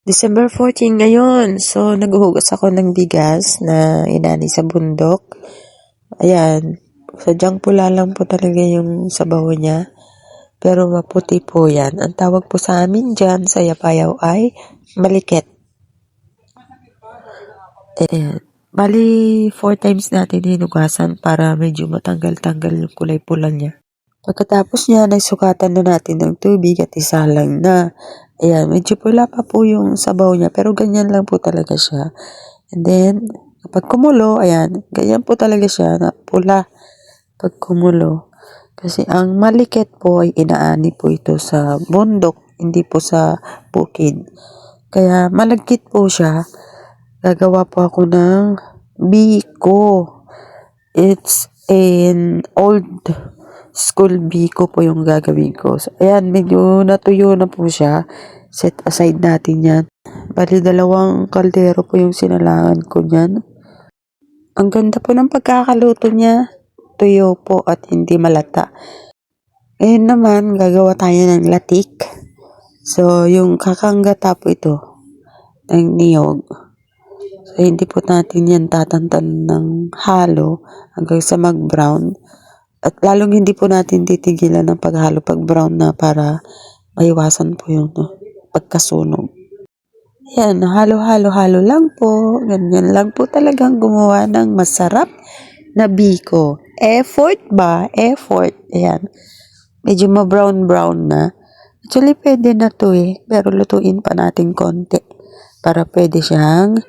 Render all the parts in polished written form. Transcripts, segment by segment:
December 14 ngayon. So, naghuhugas ako ng bigas na inani sa bundok. Ayan. Sadyang pula lang po talaga yung sabaw niya. Pero maputi po yan. Ang tawag po sa amin dyan sa Yapayaw ay malikit. Ayan. Bali, 4 times natin hinugasan para medyo matanggal-tanggal yung kulay pula niya. Pagkatapos niya, nagsukatan na natin ng tubig at isalang na. Ayan, medyo pula pa po yung sabaw niya, pero ganyan lang po talaga siya. And then, kapag kumulo, ayan, ganyan po talaga siya na pula pag kumulo. Kasi ang malikit po ay inaani po ito sa bundok, hindi po sa bukid. Kaya malagkit po siya. Gagawa po ako ng biko. It's an old school biko po yung gagawin ko. So, ayan, medyo natuyo na po siya. Set aside natin yan. Bali, 2 kaldero po yung sinalangan ko niyan. Ang ganda po ng pagkakaluto niya. Tuyo po at hindi malata. Ngayon naman, gagawa tayo ng latik. So, yung kakanggata po ito ng niyog. So, hindi po natin yan tatantan ng halo hanggang sa mag-brown. At lalong hindi po natin titigilan ng paghalo pag brown na para maiwasan po yung pagkasunog. Yan, halo-halo-halo lang po. Ganyan lang po talagang gumawa ng masarap na biko. Effort ba? Effort. Ayan. Medyo ma-brown-brown na. Actually, pwede na to pero lutuin pa natin konti para pwede siyang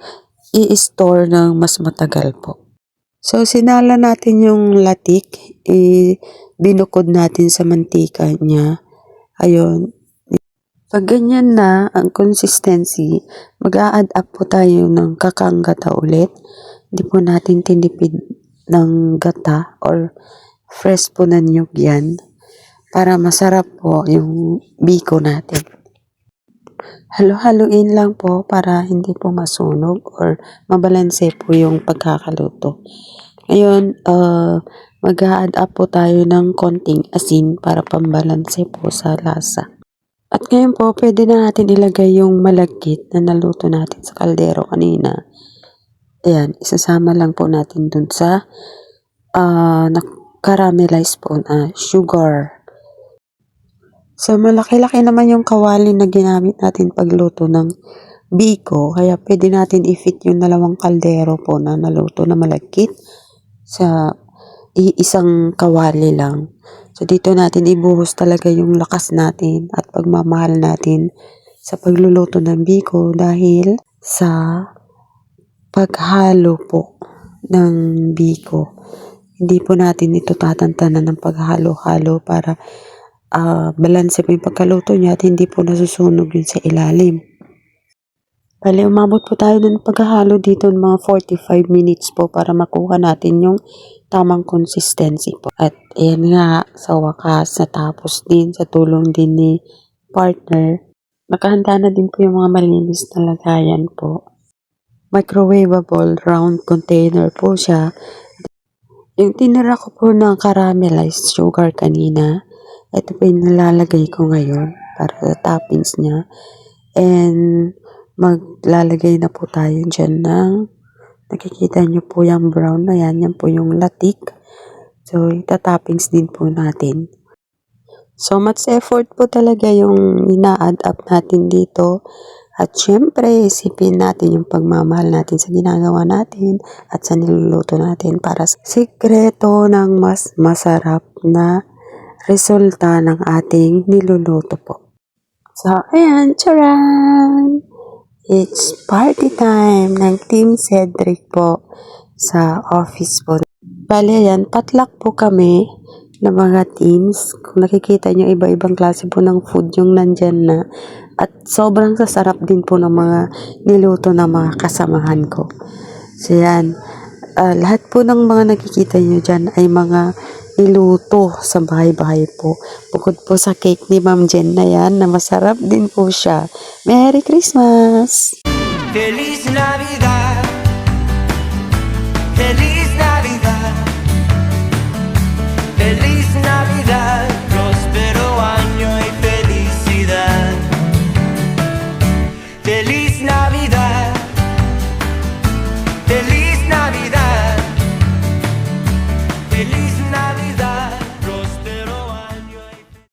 i-store ng mas matagal po. So, sinala natin yung latik, binukod natin sa mantika niya. Ayun. Pag ganyan na ang consistency, mag-a-add up po tayo ng kakang gata ulit. Hindi po natin tinipid ng gata or fresh po na niyog yan para masarap po yung biko natin. Halo-haluin lang po para hindi po masunog or mabalanse po yung pagkakaluto. Ngayon, mag-a-add up po tayo ng konting asin para pambalanse po sa lasa. At ngayon po, pwede na natin ilagay yung malagkit na naluto natin sa kaldero kanina. Ayan, isasama lang po natin dun sa caramelize po na sugar. So, malaki-laki naman yung kawali na ginamit natin pagluto ng biko. Kaya pwede natin i-fit yung 2 kaldero po na naluto na malagkit sa isang kawali lang. So, dito natin ibuhos talaga yung lakas natin at pagmamahal natin sa pagluluto ng biko dahil sa paghalo po ng biko. Hindi po natin ito tatantanan ng paghalo-halo para balanse po yung pagkaluto niya at hindi po nasusunog yun sa ilalim. Bali, umabot po tayo ng paghalo dito ng mga 45 minutes po para makuha natin yung tamang consistency po. At ayan nga, sa wakas, natapos din sa tulong din ni partner. Nakahanda na din po yung mga malinis na lagayan po. Microwavable round container po siya. Yung tinira ko po ng caramelized sugar kanina, ito po yung nalalagay ko ngayon para sa toppings niya. And maglalagay na po tayo dyan ng nakikita nyo po yung brown na yan. Yan po yung latik. So, itatoppings din po natin. So, much effort po talaga yung ina-add up natin dito. At syempre, isipin natin yung pagmamahal natin sa ginagawa natin at sa niluluto natin para sa sikreto ng mas masarap na resulta ng ating niluluto po. So, ayan, charan! It's party time ng Team Cedric po sa office po. Bale, ayan, patlak po kami ng mga teams. Kung nakikita nyo, iba-ibang klase po ng food yung nandyan na. At sobrang sasarap din po ng mga niluto ng mga kasamahan ko. So, yan. Lahat po ng mga nakikita nyo dyan ay mga niluto sa bahay-bahay po. Bukod po sa cake ni Ma'am Jen na yan, na masarap din po siya. Merry Christmas! Feliz Navidad, Feliz Navidad, Feliz Navidad, próspero año y felicidad. Feliz Navidad. Feliz Navidad. Feliz Navidad.